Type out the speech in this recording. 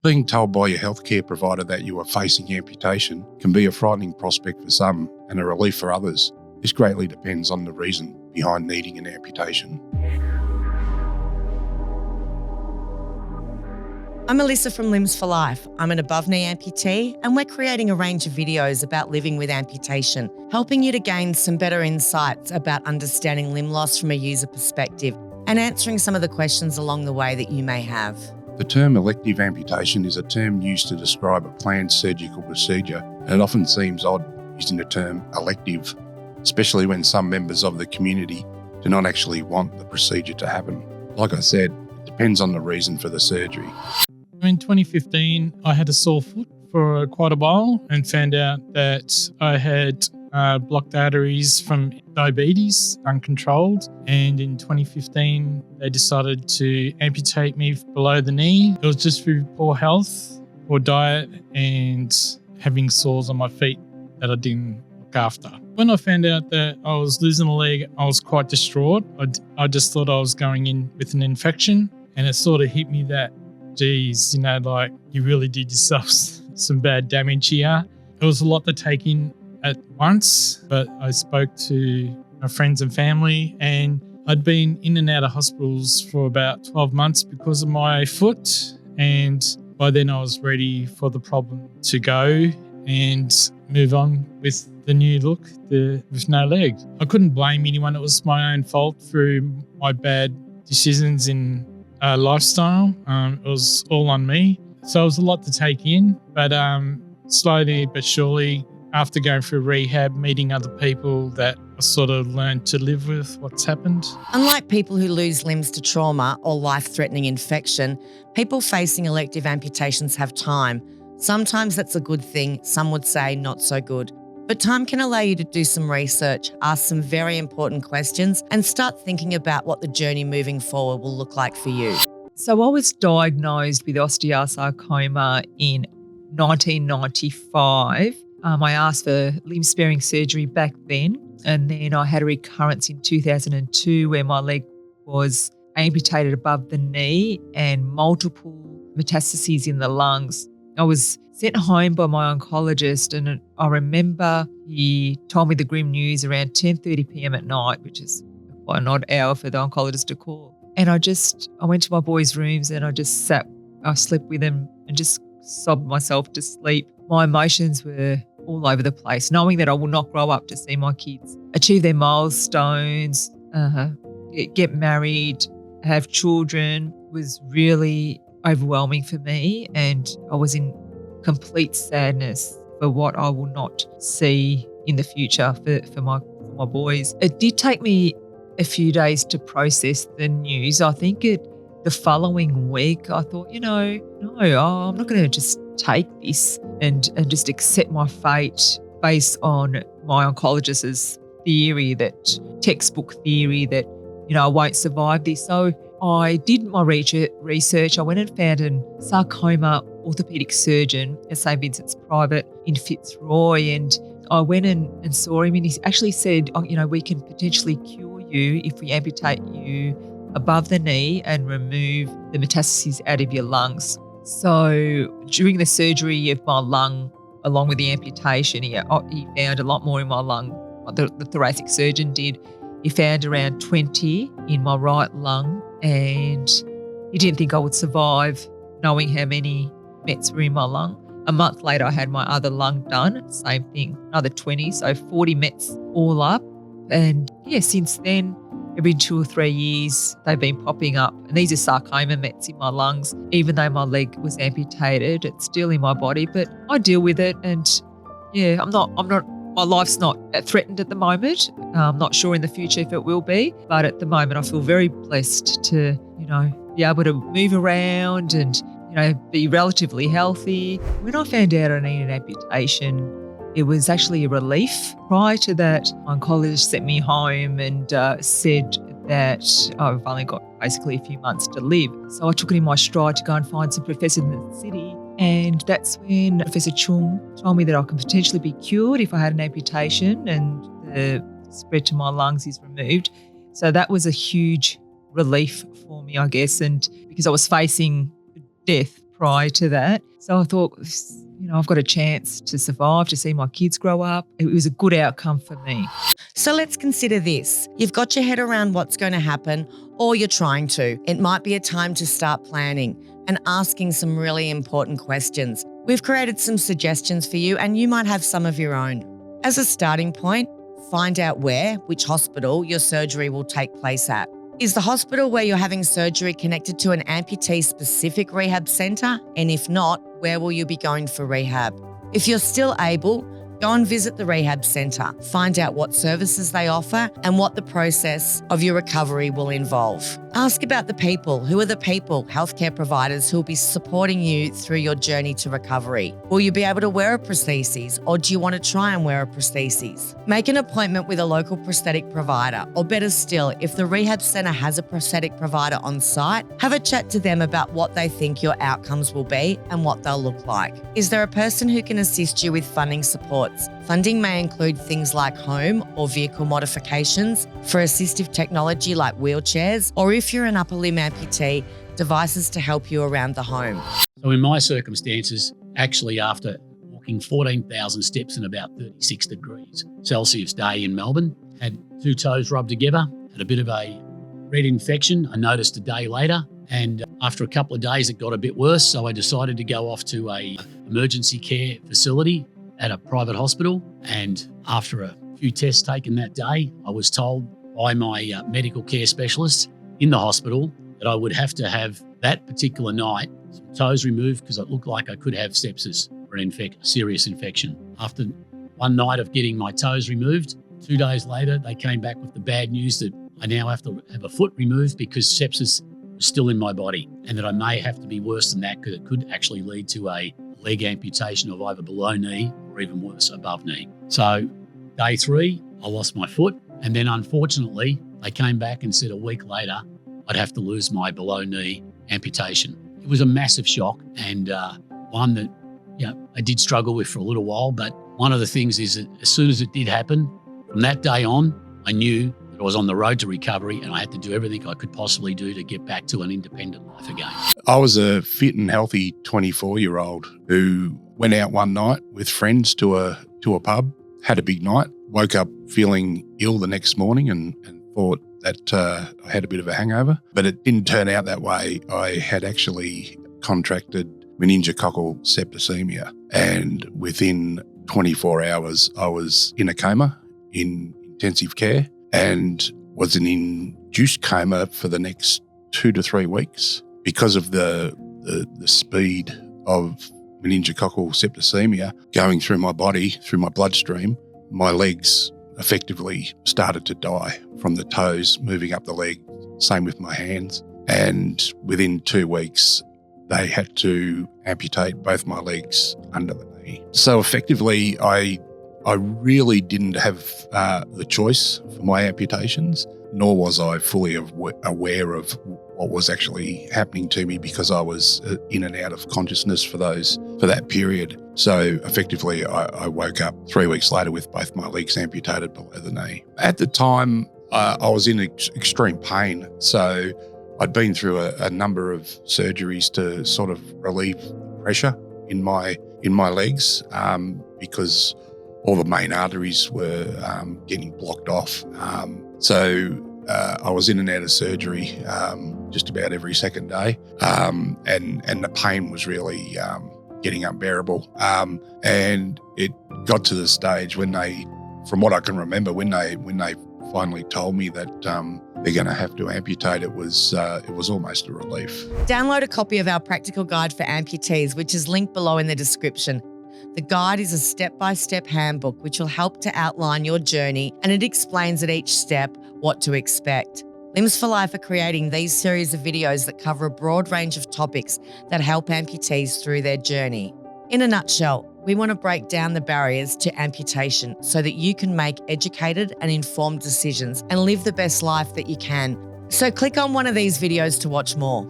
Being told by your healthcare provider that you are facing amputation can be a frightening prospect for some and a relief for others. This greatly depends on the reason behind needing an amputation. I'm Alyssa from Limbs for Life. I'm an above-knee amputee, and we're creating a range of videos about living with amputation, helping you to gain some better insights about understanding limb loss from a user perspective and answering some of the questions along the way that you may have. The term elective amputation is a term used to describe a planned surgical procedure, and it often seems odd using the term elective, especially when some members of the community do not actually want the procedure to happen. Like I said, it depends on the reason for the surgery. In 2015, I had a sore foot for quite a while and found out that I had blocked arteries from diabetes, uncontrolled. And in 2015, they decided to amputate me below the knee. It was just through poor health, poor diet, and having sores on my feet that I didn't look after. When I found out that I was losing a leg, I was quite distraught. I just thought I was going in with an infection, and it sort of hit me that, geez, like you really did yourself some bad damage here. It was a lot to take in at once, but I spoke to my friends and family, and I'd been in and out of hospitals for about 12 months because of my foot. And by then I was ready for the problem to go and move on with the new look, with no leg. I couldn't blame anyone. It was my own fault through my bad decisions in lifestyle. It was all on me. So it was a lot to take in, but slowly but surely, after going through rehab, meeting other people, that I sort of learned to live with what's happened. Unlike people who lose limbs to trauma or life-threatening infection, people facing elective amputations have time. Sometimes that's a good thing, some would say not so good. But time can allow you to do some research, ask some very important questions, and start thinking about what the journey moving forward will look like for you. So I was diagnosed with osteosarcoma in 1995. I asked for limb-sparing surgery back then, and then I had a recurrence in 2002 where my leg was amputated above the knee and multiple metastases in the lungs. I was sent home by my oncologist, and I remember he told me the grim news around 10:30 p.m. at night, which is quite an odd hour for the oncologist to call. And I went to my boys' rooms and I slept with them and just sobbed myself to sleep. My emotions were all over the place, knowing that I will not grow up to see my kids achieve their milestones, get married, have children was really overwhelming for me, and I was in complete sadness for what I will not see in the future for my boys. It did take me a few days to process the news. I think the following week I thought, no, I'm not going to just take this and just accept my fate based on my oncologist's theory, that textbook theory that, I won't survive this. So I did my research. I went and found a sarcoma orthopaedic surgeon at St Vincent's Private in Fitzroy, and I went and saw him, and he actually said, we can potentially cure you if we amputate you above the knee and remove the metastases out of your lungs. So during the surgery of my lung, along with the amputation, he found a lot more in my lung. The thoracic surgeon did. He found around 20 in my right lung, and he didn't think I would survive, knowing how many mets were in my lung. A month later, I had my other lung done, same thing, another 20, so 40 mets all up. And since then, every 2 or 3 years, they've been popping up. And these are sarcoma mets in my lungs. Even though my leg was amputated, it's still in my body, but I deal with it. And my life's not threatened at the moment. I'm not sure in the future if it will be, but at the moment I feel very blessed to, be able to move around and, be relatively healthy. When I found out I needed amputation, it was actually a relief. Prior to that, my oncologist sent me home and said that I've only got basically a few months to live. So I took it in my stride to go and find some professors in the city. And that's when Professor Chung told me that I can potentially be cured if I had an amputation and the spread to my lungs is removed. So that was a huge relief for me, I guess. And because I was facing death prior to that. So I thought, I've got a chance to survive, to see my kids grow up. It was a good outcome for me. So let's consider this. You've got your head around what's going to happen, or you're trying to. It might be a time to start planning and asking some really important questions. We've created some suggestions for you, and you might have some of your own. As a starting point, find out which hospital your surgery will take place at. Is the hospital where you're having surgery connected to an amputee-specific rehab centre? And if not, where will you be going for rehab? If you're still able, go and visit the rehab centre. Find out what services they offer and what the process of your recovery will involve. Ask about the people. Who are the people, healthcare providers, who will be supporting you through your journey to recovery? Will you be able to wear a prosthesis, or do you want to try and wear a prosthesis? Make an appointment with a local prosthetic provider, or better still, if the rehab centre has a prosthetic provider on site, have a chat to them about what they think your outcomes will be and what they'll look like. Is there a person who can assist you with funding supports? Funding may include things like home or vehicle modifications for assistive technology like wheelchairs, or if you're an upper limb amputee, devices to help you around the home. So in my circumstances, actually after walking 14,000 steps in about 36 degrees Celsius day in Melbourne, had 2 toes rubbed together, had a bit of a red infection. I noticed a day later, and after a couple of days it got a bit worse, so I decided to go off to a emergency care facility at a private hospital. And after a few tests taken that day, I was told by my medical care specialist in the hospital that I would have to have that particular night some toes removed because it looked like I could have sepsis or a serious infection. After one night of getting my toes removed, 2 days later, they came back with the bad news that I now have to have a foot removed because sepsis was still in my body, and that I may have to be worse than that because it could actually lead to a leg amputation of either below knee or even worse, above knee. So day 3, I lost my foot, and then unfortunately, they came back and said a week later, I'd have to lose my below knee amputation. It was a massive shock, and one that I did struggle with for a little while. But one of the things is that as soon as it did happen, from that day on, I knew that I was on the road to recovery, and I had to do everything I could possibly do to get back to an independent life again. I was a fit and healthy 24-year-old who went out one night with friends to a pub, had a big night, woke up feeling ill the next morning and thought that I had a bit of a hangover. But it didn't turn out that way. I had actually contracted meningococcal septicemia, and within 24 hours I was in a coma in intensive care and was in induced coma for the next 2 to 3 weeks. Because of the speed of meningococcal septicemia going through my body, through my bloodstream, my legs effectively started to die from the toes moving up the leg, same with my hands. And within 2 weeks, they had to amputate both my legs under the knee. So effectively, I really didn't have the choice for my amputations, nor was I fully aware of what was actually happening to me because I was in and out of consciousness for that period. So effectively, I woke up 3 weeks later with both my legs amputated below the knee. At the time, I was in extreme pain. So I'd been through a number of surgeries to sort of relieve pressure in my legs because all the main arteries were getting blocked off. So I was in and out of surgery just about every second day, and the pain was really getting unbearable. And it got to the stage when they, from what I can remember, when they finally told me that they're going to have to amputate, it was almost a relief. Download a copy of our practical guide for amputees, which is linked below in the description. The guide is a step-by-step handbook which will help to outline your journey, and it explains at each step what to expect. Limbs for Life are creating these series of videos that cover a broad range of topics that help amputees through their journey. In a nutshell, we want to break down the barriers to amputation so that you can make educated and informed decisions and live the best life that you can. So click on one of these videos to watch more.